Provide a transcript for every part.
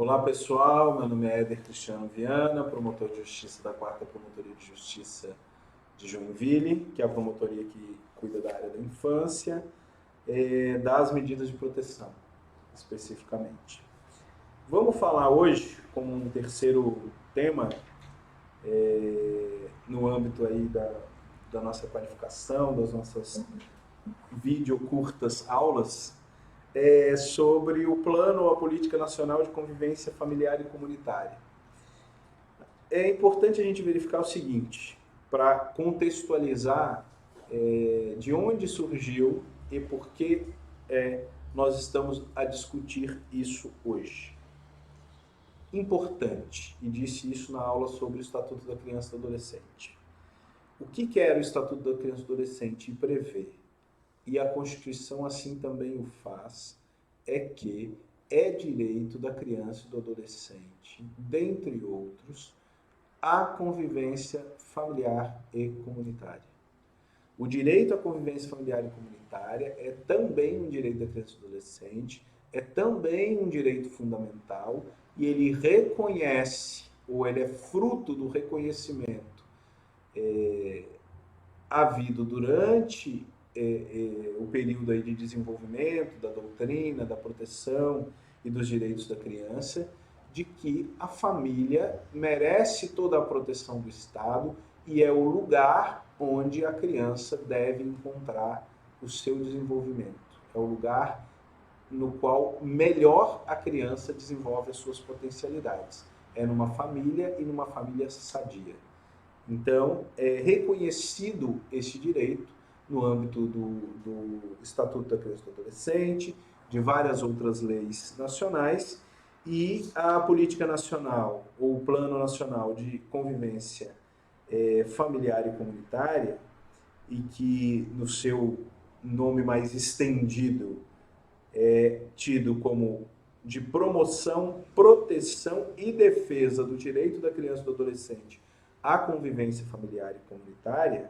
Olá pessoal, meu nome é Éder Cristiano Viana, promotor de justiça da 4ª Promotoria de Justiça de Joinville, que é a promotoria que cuida da área da infância, das medidas de proteção, especificamente. Vamos falar hoje, como um terceiro tema, no âmbito aí da nossa qualificação, das nossas vídeo curtas aulas, sobre o plano ou a política nacional de convivência familiar e comunitária. É importante a gente verificar o seguinte, para contextualizar de onde surgiu e por que nós estamos a discutir isso hoje. Importante, e disse isso na aula sobre o Estatuto da Criança e do Adolescente. O que era o Estatuto da Criança e do Adolescente? E prevê, e a Constituição assim também o faz, é que é direito da criança e do adolescente, dentre outros, a convivência familiar e comunitária. O direito à convivência familiar e comunitária é também um direito da criança e do adolescente, é também um direito fundamental e ele reconhece, ou ele é fruto do reconhecimento havido durante o período aí de desenvolvimento da doutrina, da proteção e dos direitos da criança, de que a família merece toda a proteção do Estado e é o lugar onde a criança deve encontrar o seu desenvolvimento. É o lugar no qual melhor a criança desenvolve as suas potencialidades. É numa família e numa família sadia. Então, é reconhecido esse direito no âmbito do Estatuto da Criança e do Adolescente, de várias outras leis nacionais, e a Política Nacional, ou o Plano Nacional de Convivência Familiar e Comunitária, e que no seu nome mais estendido é tido como de promoção, proteção e defesa do direito da criança e do adolescente à convivência familiar e comunitária,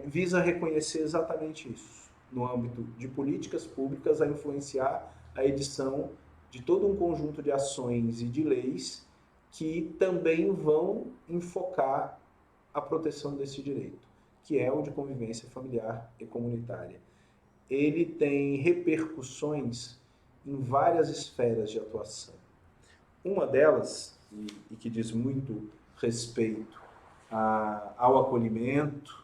visa reconhecer exatamente isso, no âmbito de políticas públicas, a influenciar a edição de todo um conjunto de ações e de leis que também vão enfocar a proteção desse direito, que é o de convivência familiar e comunitária. Ele tem repercussões em várias esferas de atuação. Uma delas, e que diz muito respeito ao acolhimento,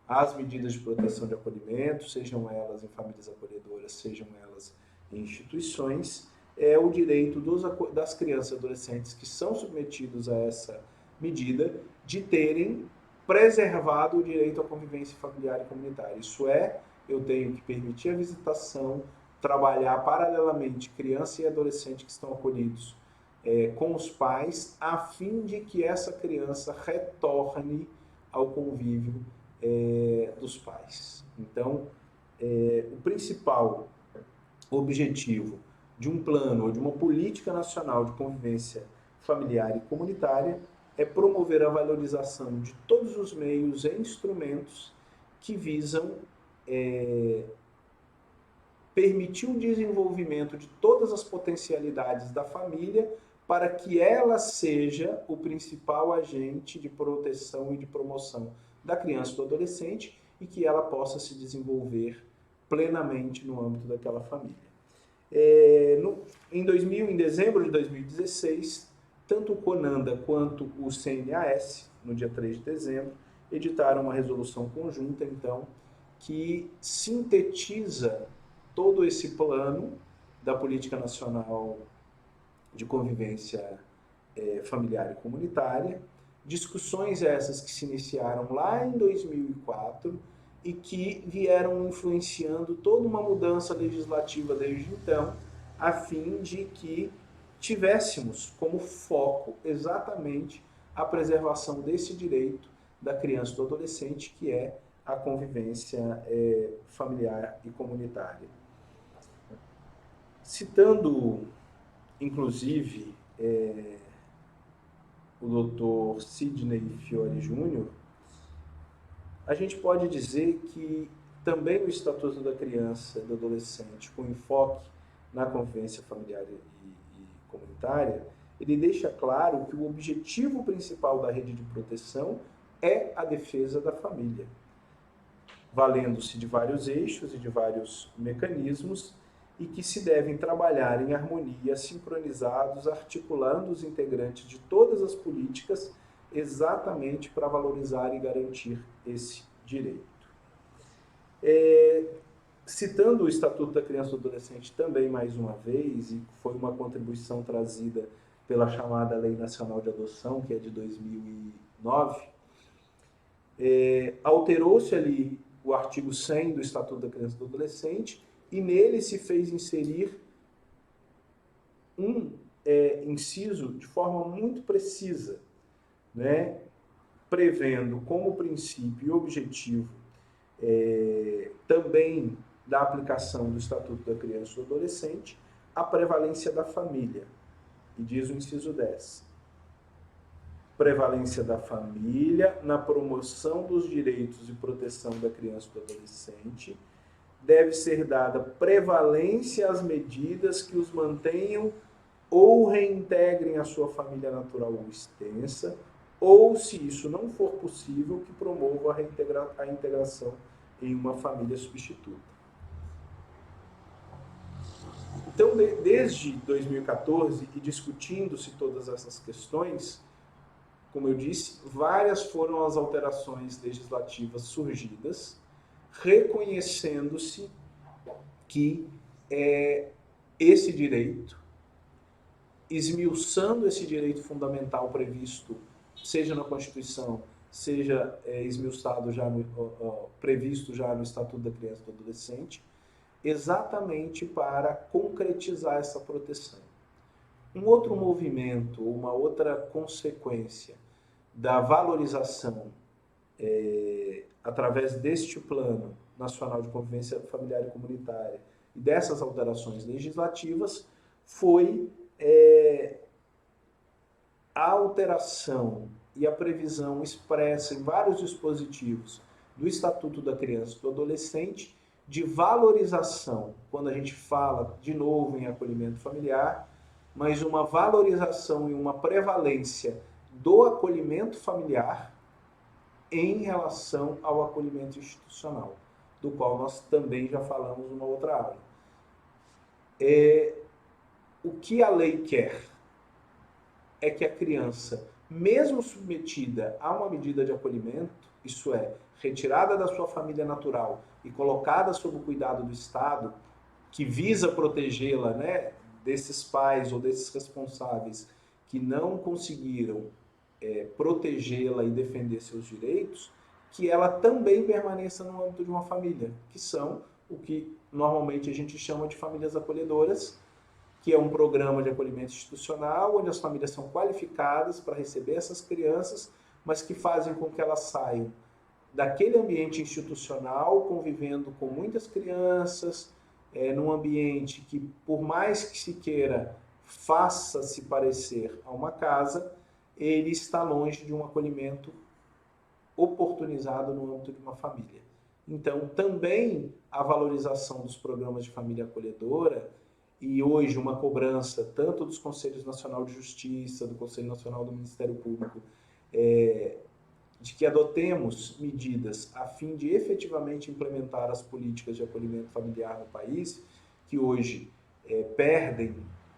às medidas de proteção de acolhimento, sejam elas em famílias acolhedoras, sejam elas em instituições, é o direito das crianças e adolescentes que são submetidos a essa medida de terem preservado o direito à convivência familiar e comunitária. Isso é, eu tenho que permitir a visitação, trabalhar paralelamente criança e adolescente que estão acolhidos com os pais, a fim de que essa criança retorne ao convívio dos pais. Então, o principal objetivo de um plano ou de uma política nacional de convivência familiar e comunitária é promover a valorização de todos os meios e instrumentos que visam permitir o desenvolvimento de todas as potencialidades da família para que ela seja o principal agente de proteção e de promoção da criança e do adolescente e que ela possa se desenvolver plenamente no âmbito daquela família. Em dezembro de 2016, tanto o CONANDA quanto o CNAS, no dia 3 de dezembro, editaram uma resolução conjunta, então, que sintetiza todo esse plano da Política Nacional de Convivência Familiar e Comunitária, discussões essas que se iniciaram lá em 2004 e que vieram influenciando toda uma mudança legislativa desde então, a fim de que tivéssemos como foco exatamente a preservação desse direito da criança e do adolescente, que é a convivência familiar e comunitária. Citando, inclusive, o Dr. Sidney Fiore Júnior, a gente pode dizer que também o Estatuto da Criança e do Adolescente, com enfoque na convivência familiar e comunitária, ele deixa claro que o objetivo principal da rede de proteção é a defesa da família, valendo-se de vários eixos e de vários mecanismos, e que se devem trabalhar em harmonia, sincronizados, articulando os integrantes de todas as políticas, exatamente para valorizar e garantir esse direito. Citando o Estatuto da Criança e do Adolescente também mais uma vez, e foi uma contribuição trazida pela chamada Lei Nacional de Adoção, que é de 2009, alterou-se ali o artigo 100 do Estatuto da Criança e do Adolescente, e nele se fez inserir um inciso de forma muito precisa, né, prevendo como princípio e objetivo também da aplicação do Estatuto da Criança e do Adolescente a prevalência da família. E diz o inciso 10. Prevalência da família na promoção dos direitos e proteção da criança e do adolescente. Deve ser dada prevalência às medidas que os mantenham ou reintegrem a sua família natural ou extensa, ou, se isso não for possível, que promovam a integração em uma família substituta. Então, desde 2014, e discutindo-se todas essas questões, como eu disse, várias foram as alterações legislativas surgidas, reconhecendo-se que esse direito, esmiuçando esse direito fundamental previsto, seja na Constituição, seja esmiuçado já previsto já no Estatuto da Criança e do Adolescente, exatamente para concretizar essa proteção. Um outro movimento, uma outra consequência da valorização através deste Plano Nacional de Convivência Familiar e Comunitária e dessas alterações legislativas foi a alteração e a previsão expressa em vários dispositivos do Estatuto da Criança e do Adolescente de valorização, quando a gente fala de novo em acolhimento familiar, mas uma valorização e uma prevalência do acolhimento familiar em relação ao acolhimento institucional, do qual nós também já falamos numa outra aula. O que a lei quer é que a criança, mesmo submetida a uma medida de acolhimento, isso é, retirada da sua família natural e colocada sob o cuidado do Estado, que visa protegê-la, né, desses pais ou desses responsáveis que não conseguiram protegê-la e defender seus direitos, que ela também permaneça no âmbito de uma família, que são o que normalmente a gente chama de famílias acolhedoras, que é um programa de acolhimento institucional, onde as famílias são qualificadas para receber essas crianças, mas que fazem com que elas saiam daquele ambiente institucional, convivendo com muitas crianças, num ambiente que, por mais que se queira, faça-se parecer a uma casa, ele está longe de um acolhimento oportunizado no âmbito de uma família. Então, também a valorização dos programas de família acolhedora, e hoje uma cobrança tanto dos Conselhos Nacional de Justiça, do Conselho Nacional do Ministério Público, de que adotemos medidas a fim de efetivamente implementar as políticas de acolhimento familiar no país, que hoje perdem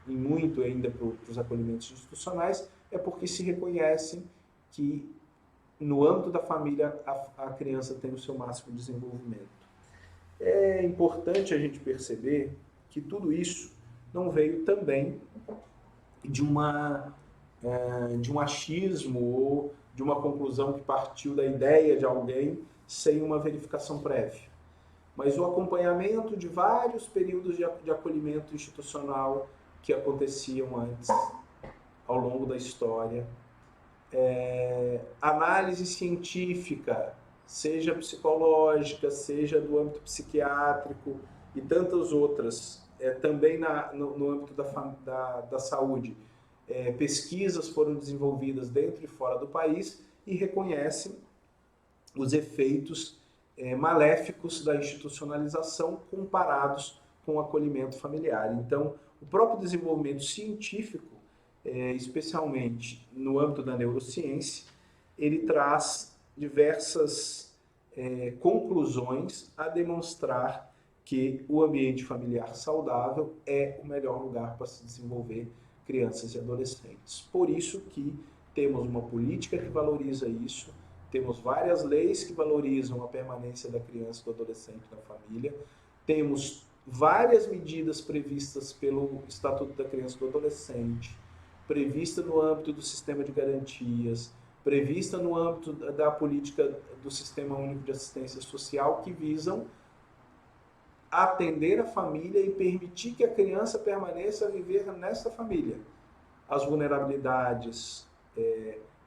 em muito ainda para os acolhimentos institucionais, é porque se reconhecem que no âmbito da família a criança tem o seu máximo desenvolvimento. É importante a gente perceber que tudo isso não veio também de um achismo ou de uma conclusão que partiu da ideia de alguém sem uma verificação prévia. Mas o acompanhamento de vários períodos de acolhimento institucional que aconteciam antes, ao longo da história, análise científica, seja psicológica, seja do âmbito psiquiátrico e tantas outras, também no âmbito da saúde. Pesquisas foram desenvolvidas dentro e fora do país e reconhecem os efeitos maléficos da institucionalização comparados com o acolhimento familiar. Então, O próprio desenvolvimento científico, especialmente no âmbito da neurociência, ele traz diversas conclusões a demonstrar que o ambiente familiar saudável é o melhor lugar para se desenvolver crianças e adolescentes. Por isso que temos uma política que valoriza isso, temos várias leis que valorizam a permanência da criança e do adolescente na família, temos várias medidas previstas pelo Estatuto da Criança e do Adolescente, prevista no âmbito do sistema de garantias, prevista no âmbito da política do Sistema Único de Assistência Social, que visam atender a família e permitir que a criança permaneça a viver nessa família. As vulnerabilidades,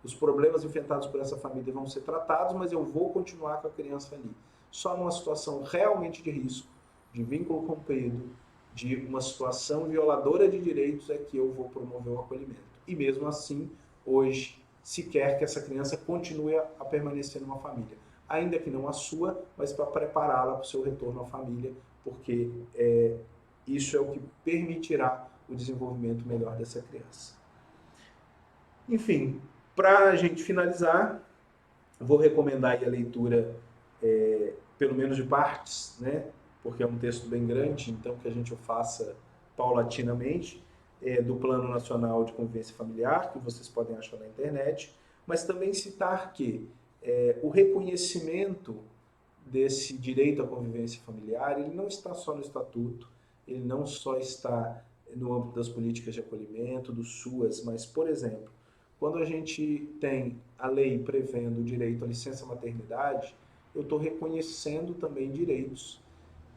os problemas enfrentados por essa família vão ser tratados, mas eu vou continuar com a criança ali. Só numa situação realmente de risco, de vínculo rompido, de uma situação violadora de direitos, é que eu vou promover o acolhimento. E mesmo assim, hoje, se quer que essa criança continue a permanecer numa família, ainda que não a sua, mas para prepará-la para o seu retorno à família, porque isso é o que permitirá o desenvolvimento melhor dessa criança. Enfim, para a gente finalizar, vou recomendar aí a leitura, pelo menos de partes, né? Porque é um texto bem grande, então que a gente o faça paulatinamente, do Plano Nacional de Convivência Familiar, que vocês podem achar na internet, mas também citar que o reconhecimento desse direito à convivência familiar, ele não está só no Estatuto, ele não só está no âmbito das políticas de acolhimento, do SUAS, mas, por exemplo, quando a gente tem a lei prevendo o direito à licença maternidade, eu estou reconhecendo também direitos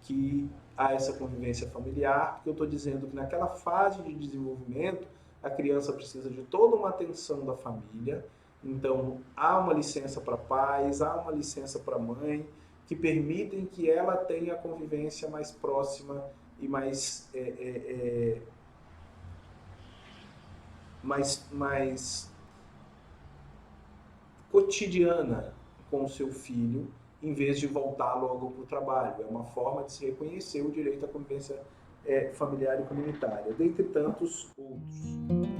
que há essa convivência familiar, porque eu estou dizendo que naquela fase de desenvolvimento, a criança precisa de toda uma atenção da família, então há uma licença para pais, há uma licença para mãe, que permitem que ela tenha a convivência mais próxima e mais cotidiana com o seu filho, em vez de voltar logo para o trabalho. É uma forma de se reconhecer o direito à convivência familiar e comunitária, dentre tantos outros.